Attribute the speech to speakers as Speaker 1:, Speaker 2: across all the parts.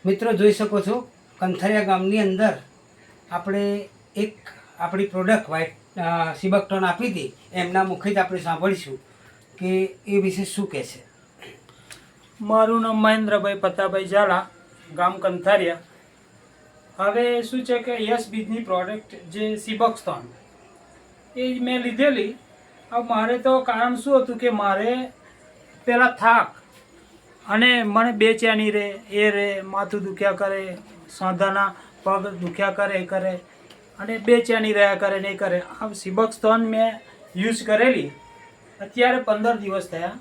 Speaker 1: મિત્રો જોઈ શકો છો કંથારિયા ગામની અંદર આપણે એક આપણી પ્રોડક્ટ વ્હાઇટ સિબકટોન આપી હતી, એમના મુખે જ આપણે સાંભળીશું કે એ વિશે શું કહે છે.
Speaker 2: મારું નામ મહેન્દ્રભાઈ પતાભાઈ ઝાલા, ગામ કંથારિયા. હવે શું છે કે યસ બીજની પ્રોડક્ટ જે સિબકટોન એ મેં લીધેલી. હવે મારે તો કારણ શું હતું કે મારે પહેલાં થાક અને મને બેચેની રહે, એ રહે, માથું દુખ્યા કરે, સાંધાના પગ દુખ્યા કરે, એ કરે અને બેચેની રહ્યા કરે ને એ કરે. આ સિબકટોન મેં યુઝ કરેલી, અત્યારે 15 દિવસ થયા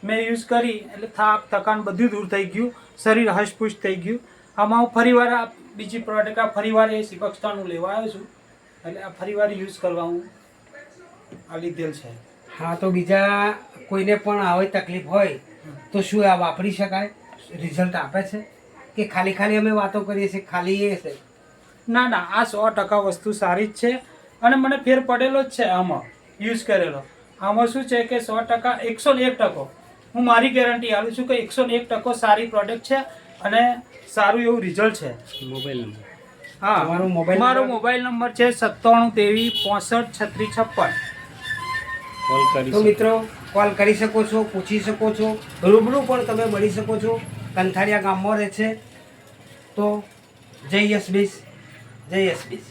Speaker 2: મેં યુઝ કરી, એટલે થાક થકાન બધું દૂર થઈ ગયું, શરીર હસપુસ થઈ ગયું. આમાં હું ફરીવાર આ બીજી પ્રોડક્ટ આ ફરીવાર એ સિબકટોન હું લેવા આવ્યો છું, એટલે આ ફરીવાર યુઝ કરવા હું આ લીધેલ છે.
Speaker 1: હા, તો બીજા કોઈને પણ આવી તકલીફ હોય તો શું આ વાપરી શકાય? રિઝલ્ટ આપે છે કે ખાલી અમે વાતો કરીએ છીએ, ખાલી એ છે?
Speaker 2: ના ના, આ 100% વસ્તુ સારી જ છે અને મને ફેર પડેલો જ છે આમાં યુઝ કરેલો. આમાં શું છે કે 100% 101% હું મારી ગેરંટી આપું છું કે 101% સારી પ્રોડક્ટ છે અને સારું એવું રિઝલ્ટ છે.
Speaker 1: Mobile number?
Speaker 2: હા, મારો મોબાઈલ નંબર છે 97 23 65 36 56.
Speaker 1: તો મિત્રો કોલ કરી શકો છો, પૂછી શકો છો, રૂબરૂ પણ તમે મળી શકો છો. કંથારિયા ગામમાં રહે છે. તો જય યસ બીજ, જય યસ બીજ.